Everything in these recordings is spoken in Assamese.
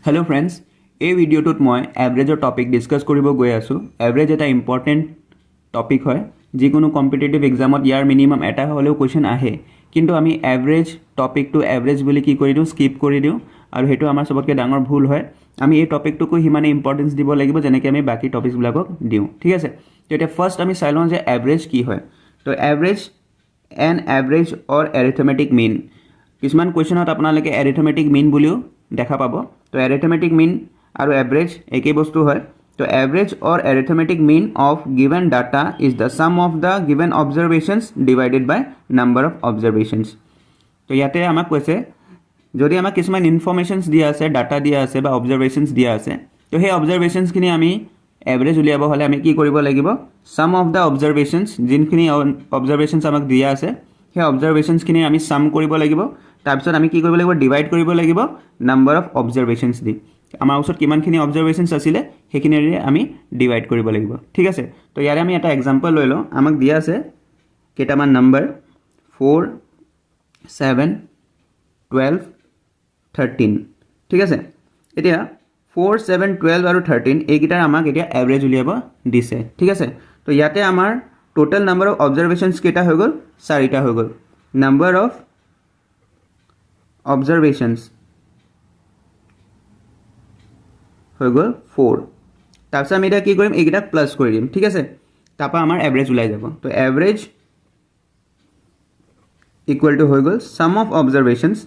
हेलो फ्रेंड्स এই ভিডিওটোত মই এভাৰেজৰ টপিক ডিসকাস কৰিব গৈ আছো এভাৰেজ এটা ইম্পৰ্টেন্ট টপিক হয় যিকোনো কম্পিটিটিভ এক্সামত ইয়াৰ মিনিমাম এটা হলেও কোৱেশ্চন আহে কিন্তু আমি এভাৰেজ টপিকটো এভাৰেজ বুলি কি কৰি দিও স্কিপ কৰি দিও আৰু হেতু আমাৰ সবতকৈ ডাঙৰ ভুল হয় আমি এই টপিকটোকো হিমানে ইম্পৰ্টেন্স দিব লাগিব যেনেকৈ আমি বাকি টপিকস বিলাকক দিও ঠিক আছে তো এটা ফাৰ্স্ট আমি চাই লওঁ যে এভাৰেজ কি হয় তো average N average or arithmetic মিন কিছুমান কোৱেশ্চনত আপোনালোকে এৰিথমেটিক মিন বুলিও দেখা পাব তো এৰিথমেটিক মিন আৰু এভাৰেজ একেই বস্তু হয় তো average or arithmetic mean of given data is the sum of the given observations divided by number of observations তো ইয়াতে আমাক কৈছে যদি আমাক কিছুমান ইনফৰমেশনস দিয়া আছে ডাটা দিয়া আছে বা অবজাৰভেশনস দিয়া আছে তো সেই অবজাৰভেশনস খিনি আমি এভাৰেজ উলিয়াব হলে আমি কি কৰিব লাগিব সাম অফ দ্য অবজাৰভেশনস যিনখিনি অবজাৰভেশনস আমাক দিয়া আছে সেই অবজাৰভেশনস খিনি আমি সাম কৰিব লাগিব তাৰপিছত আমি কি কৰিব লাগিব ডিভাইড কৰিব লাগিব নাম্বাৰ অফ অবজাৰভেশনস দি আমাৰ ওচৰত কিমানখিনি অবজাৰভেশনস আছিল হেখিনেৰে আমি ডিভাইড কৰিব লাগিব ঠিক আছে তো ইয়াৰে আমি এটা এক্সাম্পল লৈ লওঁ আমাক দিয়া আছে কেইটামান নাম্বাৰ 4 7 12 13 ঠিক আছে এতিয়া 4 7 12 আৰু 13 এইকেইটাৰ আমাক এতিয়া এভাৰেজ উলিয়াব দিছে ঠিক আছে তো ইয়াতে আমাৰ টোটাল নাম্বাৰ অফ অবজাৰভেশনস কেইটা হৈ গ'ল 4টা হৈ গ'ল নাম্বাৰ অফ observations হৈ গ'ল 4 তাৰপিছত আমি এটা কি কৰিম এইকেইটা প্লাস কৰি দিম ঠিক আছে তাৰপা আমাৰ এভাৰেজ ওলাই যাব তো এভাৰেজ ইকুৱেল টু হৈ গ'ল সাম অফ অবজাৰভেশনস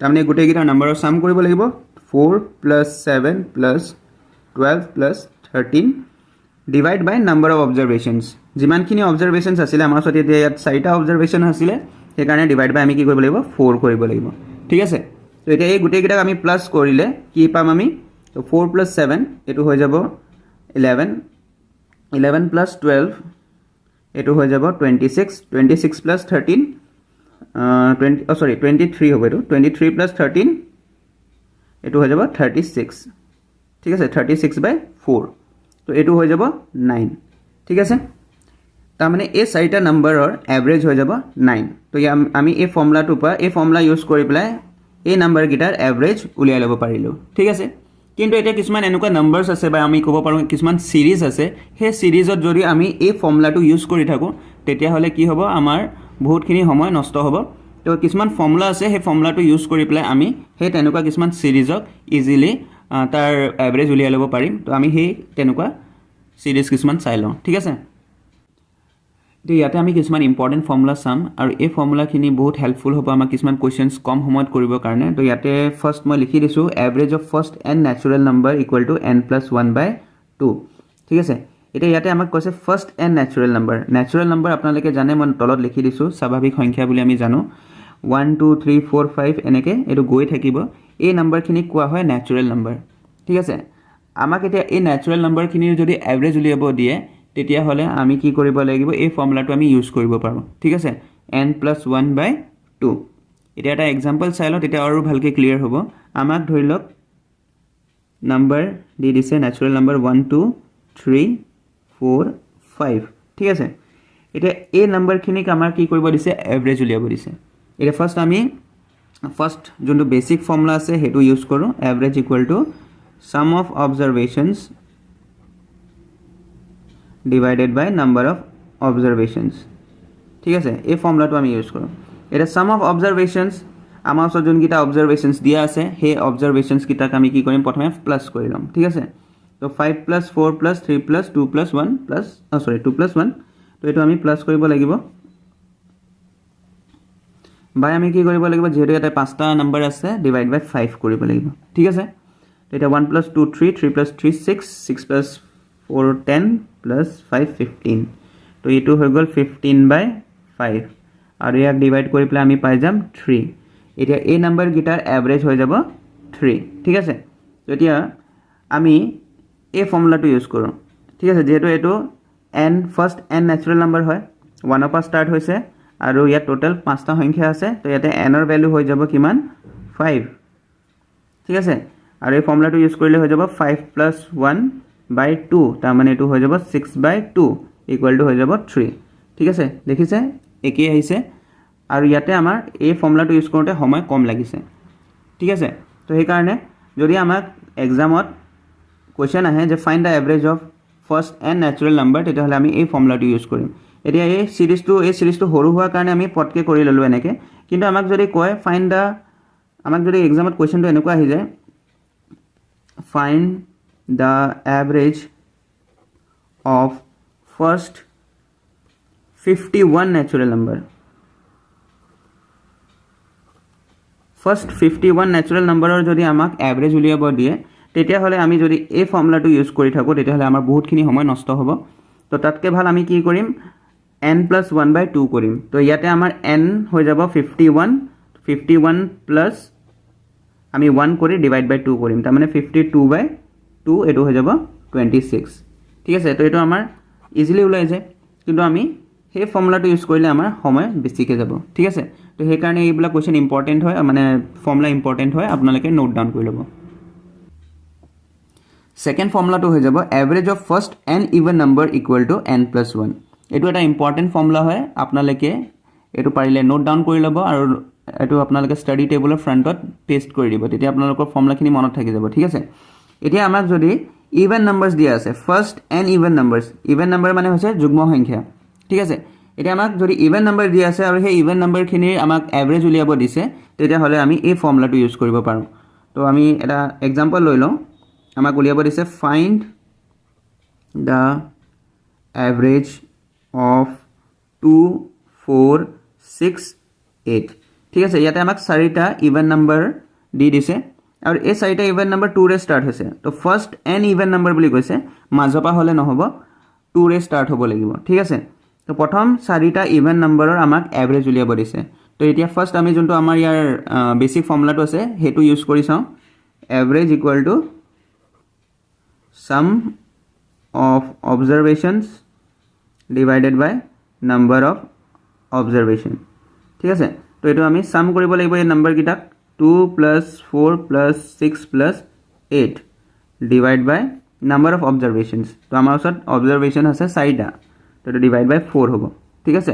তাৰমানে গোটেই কেইটা নাম্বাৰৰ সাম কৰিব লাগিব 4 + 7 + 12 + 13 ডিভাইড বাই নাম্বাৰ অফ অবজাৰভেশনস যিমানখিনি অবজাৰভেশনস আছিল আমাৰ ওচৰত এতিয়া ইয়াত 4টা অবজাৰভেশন আছিল সেইকাৰণে ডিভাইড বাই আমি কি কৰিব লাগিব 4 কৰিব লাগিব ঠিক আছে তো এটা এই গোটেই কেইটা আমি প্লাস কৰিলে কি পাম আমি তো 4 + 7 এটো হৈ যাব 11 11 + 12 এটো হৈ যাব 26 26 + 13 23 হ'ব এটো 23 + 13 এটো হৈ যাব 36 ঠিক আছে 36/4 তো এটো হৈ যাব 9 ঠিক আছে তাৰ মানে এই 4টা নাম্বাৰৰ এভাৰেজ হৈ যাব 9 তো আমি এই ফৰ্মুলাটো পা এই ফৰ্মুলা ইউজ কৰি পেলাই এই নাম্বাৰ গিটাৰ এভাৰেজ উলিয়াই ল'ব পাৰিলো ঠিক আছে কিন্তু এটা কিছুমান এনেকুৱা নাম্বাৰস আছে বা আমি ক'ব পাৰো কিছুমান সিৰিজ আছে সেই সিৰিজত যদি আমি এই ফৰ্মুলাটো ইউজ কৰি থাকো তেতিয়া হলে কি হ'ব আমাৰ বহুতখিনি সময় নষ্ট হ'ব তো কিছুমান ফৰ্মুলা আছে সেই ফৰ্মুলাটো ইউজ কৰি পেলাই আমি সেই তেনেকুৱা কিছুমান সিৰিজক ইজিলি তাৰ এভাৰেজ উলিয়াই ল'ব পাৰিম তো আমি সেই তেনেকুৱা সিৰিজ কিছুমান চাই লওঁ ঠিক আছে তো ইয়াতে আমি কিছুমান ইম্পৰ্টেন্ট ফৰ্মুলা চাম আৰু এই ফৰ্মুলাখিনি বহুত হেল্পফুল হ'ব আমাক কিছুমান কোৱেশ্চনস কম সময়ত কৰিব কাৰণে তো ইয়াতে ফাৰ্স্ট মই লিখি দিছো average of first n natural number equal to n + 1/2 ঠিক আছে এতিয়া ইয়াতে আমাক কৈছে ফাৰ্স্ট n ন্যাচুৰাল নাম্বাৰ আপোনালোকে জানে মই তলত লিখি দিছো স্বাভাৱিক সংখ্যা বুলি আমি জানো 1 2 3 4 5 এনেকে এটো গৈ থাকিব এই নাম্বাৰখিনি কোৱা হয় ন্যাচুৰাল নাম্বাৰ ঠিক আছে আমাক এতিয়া এই ন্যাচুৰাল নাম্বাৰখিনিৰ যদি এভাৰেজ উলিয়াব দিয়ে তেতিয়া হলে আমি কি কৰিব লাগিব এই ফৰ্মুলাটো আমি ইউজ কৰিব পাৰো ঠিক আছে n + 1/2 এটা এটা এক্সাম্পল চাই লওঁ তেতিয়া আৰু ভালকে ক্লিয়াৰ হ'ব আমাক ধৰি লওক নাম্বাৰ দি দিছে ন্যাচুৰাল নাম্বাৰ 1 2 3 4 5 ঠিক আছে এটা এই নাম্বাৰখিনিক আমাৰ কি কৰিব দিছে এভাৰেজ উলিয়াব দিছে এটা ফাৰ্স্ট যোনটো বেসিক ফৰ্মুলা আছে হেতু ইউজ কৰো average equal to sum of observations divided by number of observations ঠিক আছে এই ফৰ্মুলাটো আমি ইউজ কৰো এটা sum of observations আমাৰ ওচৰত যোন কিটা observations দিয়া আছে সেই observations কিটাক আমি কি কৰিম প্ৰথমে প্লাস কৰি লম ঠিক আছে তো 5 + 4 + 3 + 2 + 1 2 + 1 তো এটো আমি প্লাস কৰিব লাগিব বাই আমি কি কৰিব লাগিব যেহেতু এটা পাঁচটা নাম্বাৰ আছে ডিভাইড বাই 5 কৰিব লাগিব ঠিক আছে তো এটা 1 + 2 3 3 + 3 6 6 + 4 10 + 5 15 তো এটো হৈ গল 15/5 আৰু ইয়াক ডিভাইড কৰি পেলাই আমি পাই যাম 3 এতিয়া এই নাম্বাৰ গিটাৰ এভাৰেজ হৈ যাব 3 ঠিক আছে তো এতিয়া আমি এই ফৰ্মুলাটো ইউজ কৰো ঠিক আছে যেহেতু এটো n first n natural number হয় 1 ৰ পৰা ষ্টাৰ্ট হৈছে আৰু ইয়াত টোটাল 5টা সংখ্যা আছে তো ইয়াতে n ৰ ভ্যালু হৈ যাব কিমান 5 ঠিক আছে আৰু এই ফৰ্মুলাটো ইউজ কৰিলে হৈ যাব 5 + 1/2 তাৰ মানে এটো হৈ যাব 6/2 ইকুৱেল টু হৈ যাব 3 ঠিক আছে দেখিছে একেই আহিছে আৰু ইয়াতে আমাৰ এই ফৰ্মুলাটো ইউজ কৰোতে সময় কম লাগিছে ঠিক আছে তো সেই কাৰণে যদি আমাক এক্সামত কুৱেশ্যন আহে যে find the average of first N natural number, তেতিয়াহ'লে আমি এই ফৰ্মুলাটো ইউজ কৰিম। এতিয়া এই চিৰিজটো সৰু হোৱাৰ কাৰণে আমি পটকৈ কৰি ল'লোঁ এনেকৈ, কিন্তু আমাক যদি কয় ফাইণ্ড দ্য, আমাক যদি এক্সামত কুৱেশ্যনটো এনেকুৱা আহি যায় find the average of first 51 natural number, first 51 natural নাম্বাৰৰ যদি আমাক এভাৰেজ উলিয়াব দিয়ে, তেতিয়াহ'লে আমি যদি এই ফৰ্মুলাটো ইউজ কৰি থাকোঁ তেতিয়াহ'লে আমাৰ বহুতখিনি সময় নষ্ট হ'ব। তো তাতকৈ ভাল আমি কি কৰিম, n+1/2 কৰিম। তো ইয়াতে আমাৰ n হৈ যাব 51 প্লাছ আমি 1 কৰি ডিভাইড বাই 2 কৰিম, তাৰমানে 52/2 এইটো হৈ যাব 26। ঠিক আছে, তো এইটো আমাৰ ইজিলি ওলাই যায়, কিন্তু আমি সেই ফৰ্মুলাটো ইউজ কৰিলে আমাৰ সময় বেছিকৈ যাব। ঠিক আছে, তো সেইকাৰণে এইবিলাক কুৱেশ্যন ইম্পৰ্টেণ্ট হয়, মানে ফৰ্মুলা ইম্পৰ্টেণ্ট হয়, আপোনালোকে নোট ডাউন কৰি ল'ব। ছেকেণ্ড ফৰ্মুলাটো হৈ যাব average of first N even number equal two n+1। এইটো এটা ইম্পৰ্টেণ্ট ফৰ্মুলা হয়, আপোনালোকে এইটো পাৰিলে নোট ডাউন কৰি ল'ব আৰু এইটো আপোনালোকে ষ্টাডি টেবুলৰ ফ্ৰণ্টত পেষ্ট কৰি দিব, তেতিয়া আপোনালোকৰ ফৰ্মুলাখিনি মনত থাকি যাব। ঠিক আছে, এতিয়া আমাক যদি ইভেন নাম্বাৰ্ছ দিয়া আছে, first N even numbers, even number মানে হৈছে যুগ্ম সংখ্যা। ঠিক আছে, এতিয়া আমাক যদি ইভেন নাম্বাৰ দিয়া আছে আৰু সেই ইভেন নাম্বাৰখিনিৰ আমাক এভাৰেজ উলিয়াব দিছে, তেতিয়াহ'লে আমি এই ফৰ্মুলাটো ইউজ কৰিব পাৰোঁ। তো আমি এটা এক্সাম্পল লৈ লওঁ, আমাক উলিয়াব দিছে ফাইণ্ড দ্য এভাৰেজ অফ 2, 4, 6, 8। ঠিক আছে, ইয়াতে আমাক 4টা ইভেন নাম্বাৰ দি দিছে আৰু এই 4টা ইভেন নাম্বাৰ 2ৰে ষ্টাৰ্ট হৈছে। তো ফাৰ্ষ্ট এন ইভেন নাম্বাৰ বুলি কৈছে, মাজৰ পৰা হ'লে নহ'ব, 2ৰে ষ্টাৰ্ট হ'ব লাগিব। ঠিক আছে, তো প্ৰথম 4টা ইভেন নাম্বাৰৰ আমাক এভাৰেজ উলিয়াব দিছে। তো এতিয়া ফাৰ্ষ্ট আমি যোনটো আমাৰ ইয়াৰ বেছিক ফৰ্মুলাটো আছে সেইটো ইউজ কৰি চাওঁ, average equal two sum of observations divided by number of observation। ঠিক আছে, তো এইটো আমি সাম কৰিব লাগিব এই নাম্বাৰকেইটাক, 2 + 4 + 6 + 8 ডিভাইড বাই নাম্বাৰ অফ অবজাৰভেশ্যনছ। তো আমাৰ ওচৰত অবজাৰভেশ্যন আছে 4টা, তো এইটো ডিভাইড বাই 4 হ'ব। ঠিক আছে,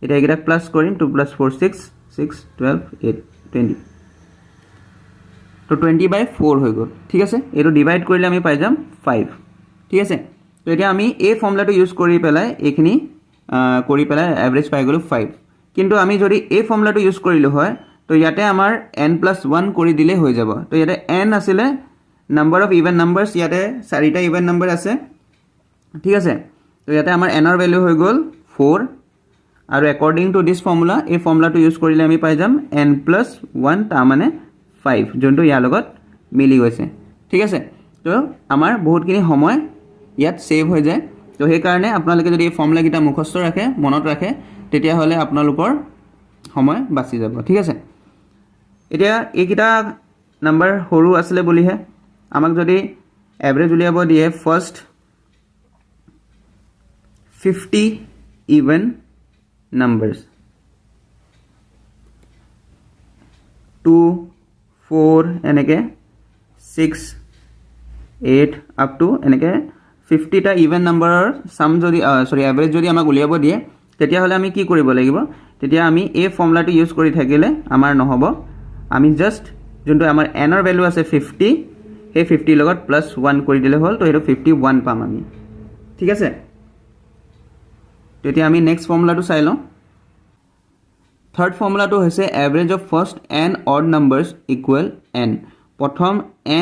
এতিয়া এইকেইটাক প্লাছ কৰিম, 2 + 4 6, 6 12 8 20, তো 20/4 হৈ গ'ল। ঠিক আছে, এইটো ডিভাইড কৰিলে আমি পাই যাম 5। ঠিক আছে, তো এতিয়া আমি এই ফৰ্মুলাটো ইউজ কৰি পেলাই এইখিনি কৰি পেলাই এভাৰেজ পাই গ'লোঁ 5। কিন্তু আমি যদি এই ফৰ্মুলাটো ইউজ কৰিলোঁ হয়, তো ইয়াতে আমাৰ n+1 কৰি দিলে হৈ যাব। তো ইয়াতে n আছিলে নাম্বাৰ অফ ইভেন নাম্বাৰ্ছ, ইয়াতে 4টা ইভেন নাম্বাৰ আছে। ঠিক আছে, তো ইয়াতে আমাৰ nৰ ভেলু হৈ গ'ল 4 আৰু একৰ্ডিং টু দিছ ফৰ্মুলা, এই ফৰ্মুলাটো ইউজ কৰিলে আমি পাই যাম n+1, তাৰমানে 5, যোনটো ইয়াৰ লগত মিলি গৈছে। ঠিক আছে, তো আমাৰ বহুতখিনি সময় ইয়াত ছেভ হৈ যায়। তো সেইকাৰণে আপোনালোকে যদি এই ফৰ্মুলাকেইটা মুখস্থ ৰাখে, মনত ৰাখে, তেতিয়াহ'লে আপোনালোকৰ সময় বাচি যাব। ঠিক আছে, এতিয়া এইকেইটা নাম্বাৰ সৰু আছিলে বুলিহে আমাক যদি এভাৰেজ উলিয়াব দিয়ে ফাৰ্ষ্ট 50 ইভেন নাম্বাৰ্ছ, 2, 4 এনেকৈ 6, 8 আপ টু এনেকৈ 50টা ইভেন নাম্বাৰৰ চাম যদি এভাৰেজ যদি আমাক উলিয়াব দিয়ে, তেতিয়াহ'লে আমি কি কৰিব লাগিব, তেতিয়া আমি এই ফৰ্মুলাটো ইউজ কৰি থাকিলে আমাৰ নহ'ব, আমি জাষ্ট যোনটো আমাৰ এনৰ ভেলু আছে 50, সেই 50 লগত +1 কৰি দিলে হ'ল, তো সেইটো 51 পাম আমি। ঠিক আছে, তেতিয়া আমি নেক্সট ফৰ্মুলাটো চাই লওঁ। থাৰ্ড ফৰ্মুলাটো হৈছে average of first N odd numbers equal n। প্ৰথম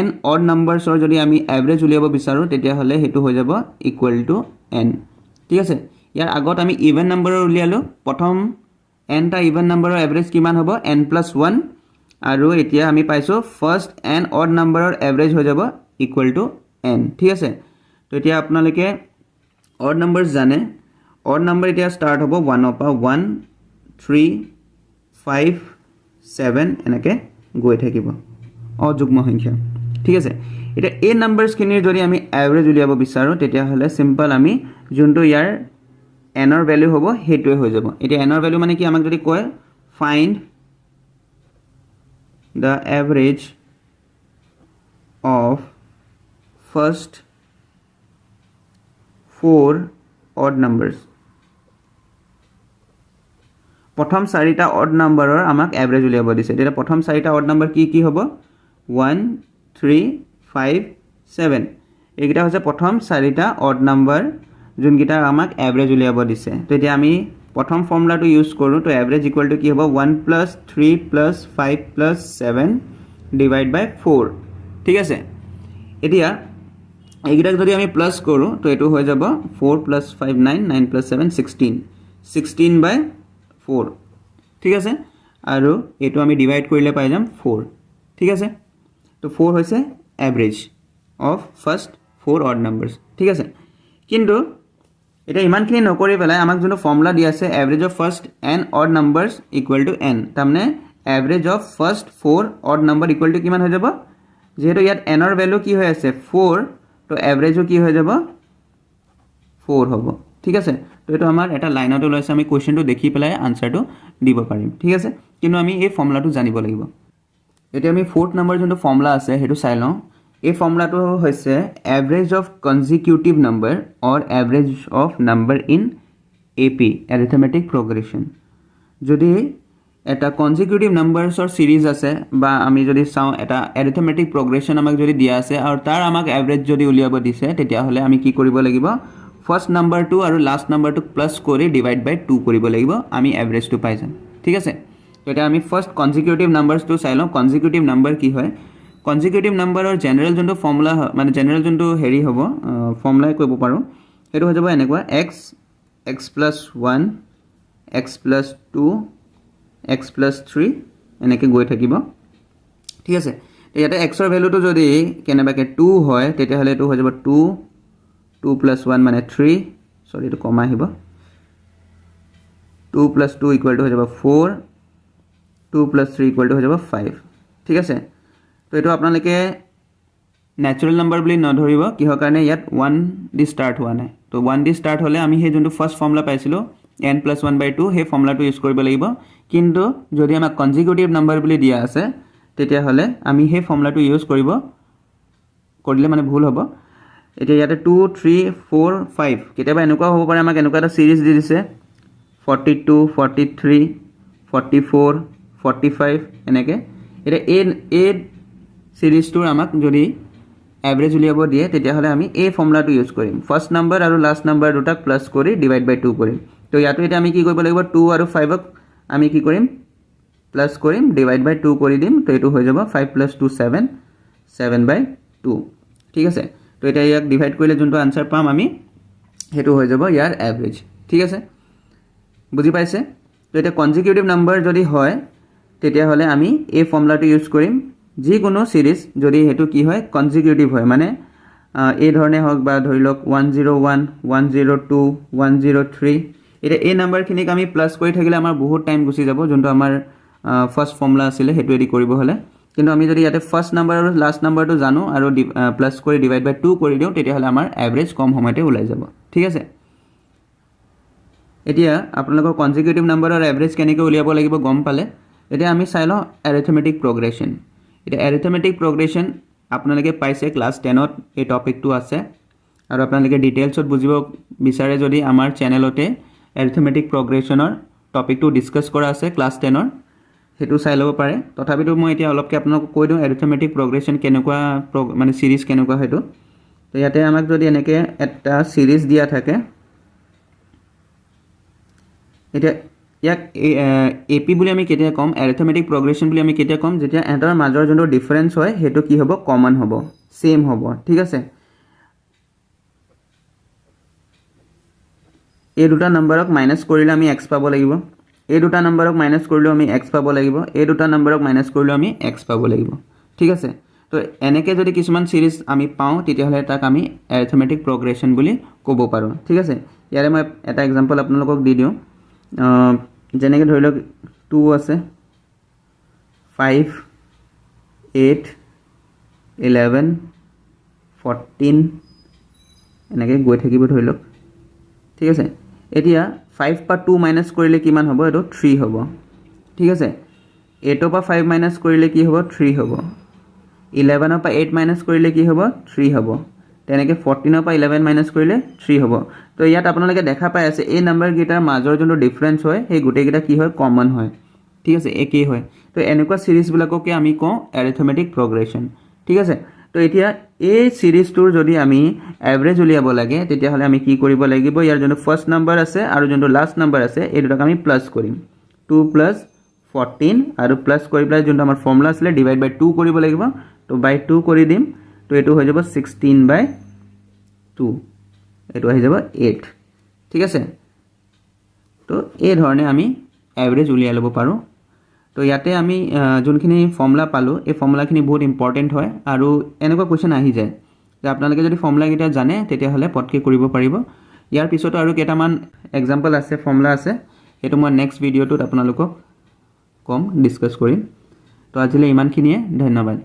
n অড নাম্বাৰ্ছৰ যদি আমি এভাৰেজ উলিয়াব বিচাৰোঁ, তেতিয়াহ'লে সেইটো হৈ যাব ইকুৱেল টু n। ঠিক আছে, ইয়াৰ আগত আমি ইভেন নাম্বাৰৰ উলিয়ালোঁ, প্ৰথম nটা ইভেন নাম্বাৰৰ এভাৰেজ কিমান হ'ব, n+1, আৰু এতিয়া আমি পাইছোঁ ফাৰ্ষ্ট এন অড নাম্বাৰৰ এভাৰেজ হৈ যাব ইকুৱেল টু n। ঠিক আছে, তো এতিয়া আপোনালোকে অড নাম্বাৰ্ছ জানে, অড নাম্বাৰ এতিয়া ষ্টাৰ্ট হ'ব 1ৰ পৰা, 1, 3, 5, 7 এনেকৈ গৈ থাকিব, অযুগ্ম সংখ্যা। ঠিক আছে, এতিয়া এই নাম্বাৰ্ছখিনিৰ যদি আমি এভাৰেজ উলিয়াব বিচাৰোঁ, তেতিয়াহ'লে চিম্পল আমি যোনটো ইয়াৰ এনৰ ভেলু হ'ব সেইটোৱে হৈ যাব। এতিয়া এনৰ ভেলু মানে কি, আমাক যদি কয় find the average of first 4 odd numbers, প্ৰথম 4টা অড নাম্বাৰৰ আমাক এভাৰেজ উলিয়াব দিছে। তেতিয়া প্ৰথম 4টা অড নাম্বাৰ কি কি হ'ব, 1, 3, 5 7 এইকেইটা হৈছে প্ৰথম চাৰিটা অড নাম্বাৰ যোনকেইটা আমাক এভাৰেজ উলিয়াব দিছে তো এতিয়া আমি প্ৰথম ফৰ্মুলাটো ইউজ কৰোঁ তো এভাৰেজ ইকুৱেল টু কি হ'ব 1 + 3 + 5 + 7 ডিভাইড বাই 4 ঠিক আছে এতিয়া এইকেইটাক যদি আমি প্লাছ কৰোঁ তো এইটো হৈ যাব 4 + 5 9 9 + 7 16 16/4 ঠিক আছে আৰু এইটো আমি ডিভাইড কৰিলে পাই যাম 4 ঠিক আছে তো 4 হৈছে average of first 4 odd numbers ঠিক আছে কিন্তু এটা ইমানখিনি নকৰি পেলাই আমাক যোনটো ফৰ্মুলা দি আছে average of first n odd numbers equal to n তাৰমানে average of first 4 odd number equal two কিমান হৈ যাব যেহেতু ইয়াত n ৰ ভ্যালু কি হৈ আছে 4 তো এভাৰেজো কি হৈ যাব 4 হ'ব ঠিক আছে তো এইটো আমাৰ এটা লাইনতে লৈছে আমি কোৱেশ্চনটো দেখি পেলাই আনসাৰটো দিব পাৰিম ঠিক আছে কিন্তু আমি এই ফৰ্মুলাটো জানিব লাগিব এতিয়া আমি 4th নম্বৰ যোনটো ফৰ্মুলা আছে হেতু চাই লওঁ এই ফৰ্মুলাটো হৈছে average of consecutive number or average of number in AP arithmetic progression যদি এটা কনজিকিউটিভ নাম্বাৰছৰ সিৰিজ আছে বা আমি যদি চাওঁ এটা এৰিথমেটিক প্ৰগ্ৰেছন আমাক যদি দিয়া আছে আৰু তাৰ আমাক এভাৰেজ যদি উলিয়াব দিছে তেতিয়া হলে আমি কি কৰিব লাগিব ফাৰ্স্ট নাম্বাৰটো আৰু লাষ্ট নাম্বাৰটো প্লাস কৰি ডিভাইড বাই 2 কৰিব লাগিব আমি এভাৰেজটো পাই যাম ঠিক আছে তো এটা আমি ফাৰ্স্ট কনজিকিউটিভ নাম্বাৰছটো চাই লওঁ কনজিকিউটিভ নাম্বাৰ কি হয় কনজিকিউটিভ নাম্বাৰৰ জেনাৰেল যোনটো ফৰ্মুলা মানে জেনাৰেল যোনটো হেৰি হ'ব ফৰ্মুলাই কৰিব পাৰোঁ সেইটো হৈ যাব এনেকুৱা x x + 1 x + 2 x + 3 এনেকৈ গৈ থাকিব ঠিক আছে ইয়াতে x ৰ ভ্যালুটো যদি কেনেবাকে 2 হয় তেতিয়াহলে এটো হৈ যাব 2 2 + 1 মানে 3 সৰি এটো কমা আহিব 2 + 2 = হৈ যাব 4 2 + 3 = হৈ যাব 5 ঠিক আছে তো এটো আপোনালোকে ন্যাচাৰাল নাম্বাৰ বুলি নধৰিব কিহৰ কাৰণে ইয়াত 1 দি স্টাৰ্ট হোৱা নাই তো 1 দি স্টাৰ্ট হলে আমি হে যোনটো ফাৰ্স্ট ফৰ্মুলা পাইছিলো n + 1/2 হে ফৰ্মুলাটো ইউজ কৰিব লাগিব কিন্তু যদি আমাক কনজিকিউটিভ নাম্বাৰ বুলি দিয়া আছে তেতিয়া হলে আমি হে ফৰ্মুলাটো ইউজ কৰিলে মানে ভুল হ'ব এতিয়া ইয়াতে 2 3 4 5 কেতিয়াবা এনেকুৱা হ'ব পাৰে আমাক এনেকুৱা এটা সিৰিজ দি দিছে 42 43 44 45 এনেকে এটা এ সিৰিজটোৰ আমাক যদি এভাৰেজ উলিয়াব দিয়ে তেতিয়া হলে আমি এই ফৰ্মুলাটো ইউজ কৰিম ফাৰ্স্ট নাম্বাৰ আৰু লাষ্ট নাম্বাৰ দুটাক প্লাস কৰি ডিভাইড বাই 2 কৰিম তো ইয়াতো এটা আমি কি কৰিব লাগিব 2 আৰু 5 ক আমি কি কৰিম প্লাস কৰিম ডিভাইড বাই 2 কৰি দিম তো এটো হৈ যাব 5 + 2 7 7/2 ঠিক আছে তো এটা ইয়াক ডিভাইড কৰিলে যোনটো আনসাৰ পাম আমি হেতু হৈ যাব ইয়াৰ এভাৰেজ ঠিক আছে বুজি পাইছে তো এটা কনজিকিউটিভ নাম্বাৰ যদি হয় তেতিয়া হলে আমি এই ফৰ্মুলাটো ইউজ কৰিম যি কোনো সিৰিজ যদি হেতু কি হয় কনজিকিউটিভ হয় মানে এই ধৰণে হওক বা ধৰি লওক 101 102 103 এটা এই নাম্বাৰখিনিক আমি প্লাস কৰি থাকিলে আমাৰ বহুত টাইম গুচি যাব যোনটো আমাৰ ফাৰ্স্ট ফৰ্মুলা আছিল হেতু এডি কৰিব হলে কিন্তু আমি যদি ইয়াতে ফাৰ্স্ট নাম্বাৰ আৰু লাষ্ট নাম্বাৰটো জানো আৰু প্লাস কৰি ডিভাইড বাই 2 কৰি দিও তেতিয়া হলে আমাৰ এভাৰেজ কম সময়তে ওলাই যাব ঠিক আছে এতিয়া আপোনালোকৰ কনজিকিউটিভ নাম্বাৰৰ এভাৰেজ কেনেকৈ উলিয়াব লাগিব গম পালে এতিয়া আমি চাই লওঁ এৰিথমেটিক প্ৰগ্ৰেছন এটা এৰিথমেটিক প্ৰগ্ৰেছন আপোনালোকে পাইছে ক্লাস 10 ত এই টপিকটো আছে আৰু আপোনালোকে ডিটেইলছত বুজিব বিচাৰে যদি আমাৰ চেনেলতে এৰিথমেটিক প্ৰগ্ৰেছনৰ টপিকটো ডিসকাস কৰা আছে ক্লাস 10 ৰ হেতু চাই লব পাৰে তথাপিতো মই এতিয়া অলপকে আপোনাক কৈ দিওঁ এৰিথমেটিক প্ৰগ্ৰেছন কেনেকুৱা মানে সিৰিজ কেনেকুৱা হেতু তো ইয়াতে আমাক যদি এনেকে এটা সিৰিজ দিয়া থাকে এটা ইয়াক এপি বুলি আমি কেতিয়া কম এৰিথমেটিক প্ৰগ্ৰেছন বুলি আমি কেতিয়া কম যেতিয়া এটাৰ মাজৰ যোনটো ডিফাৰেন্স হয় হেতু কি হ'ব কমন হ'ব সেম হ'ব ঠিক আছে এই দুটা নম্বৰক মাইনাস কৰিলে আমি x পাব লাগিব এই দুটা নম্বৰক মাইনাস কৰিলে আমি x পাব লাগিব এই দুটা নম্বৰক মাইনাস কৰিলে আমি x পাব লাগিব ঠিক আছে তো এনেকে যদি কিছুমান সিরিজ আমি পাও তেতিয়া হলে তাক আমি এৰিথমেটিক প্ৰগ্ৰেছন বুলি ক'ব পাৰো ঠিক আছে ইয়াৰে মই এটা এক্সাম্পল আপোনালোকক দি দিও যেনেকৈ ধৰি লওক 2 আছে 5 8 11 14 এনেকৈ গৈ থাকিব ধৰি লওক ঠিক আছে এতিয়া 5 পা 2 মাইনাস কৰিলে কিমান হ'ব এটো 3 হ'ব ঠিক আছে 8 পা 5 মাইনাস কৰিলে কি হ'ব 3 হ'ব 11 পা 8 মাইনাস কৰিলে কি হ'ব 3 হ'ব তেনেকৈ 14 পা 11 মাইনাস কৰিলে 3 হ'ব তো ইয়াত আপোনালোকে দেখা পাই আছে এই নাম্বাৰ গিটাৰ মাজৰ যোনটো ডিফাৰেন্স হয় সেই গুটে গিটা কি হয় কমন হয় ঠিক আছে একেই হয় তো এনেকুৱা সিৰিজ বিলাককে আমি কওঁ এৰিথমেটিক প্ৰগ্ৰেছন ঠিক আছে তো এতিয়া এই সিৰিজটোৰ যদি আমি এভাৰেজ উলিয়াব লাগে তেতিয়াহ'লে আমি কি কৰিব লাগিব ইয়াৰ যোনটো ফাৰ্ষ্ট নাম্বাৰ আছে আৰু যোনটো লাষ্ট নাম্বাৰ আছে এই দুটাক আমি প্লাস কৰিম 2 + 14 আৰু প্লাস কৰি পেলাই যোনটো আমাৰ ফৰ্মুলা আছিল ডিভাইড বাই 2 কৰিব লাগিব তো বাই 2 কৰি দিম তো এটো হৈ যাব 16/2 এটো হৈ যাব 8 ঠিক আছে তো এই ধৰণে আমি এভাৰেজ উলিয়াই ল'ব পাৰো তো ইয়াতে আমি যোনখিনি ফৰ্মুলা পালো এই ফৰ্মুলাখিনি বহুত ইম্পৰ্টেন্ট হয় আৰু এনেকুৱা কোৱেশ্চন আহি যায় যে আপোনালোকে যদি ফৰ্মুলা কিটা জানে তেতিয়াহলে পটকে কৰিব পাৰিব ইয়াৰ পিছতো আৰু কেইটামান এক্সাম্পল আছে ফৰ্মুলা আছে এটো মই নেক্সট ভিডিওটোত আপোনালোকক কম ডিসকাস কৰিম তো আজিলৈ ইমানখিনিয়ে ধন্যবাদ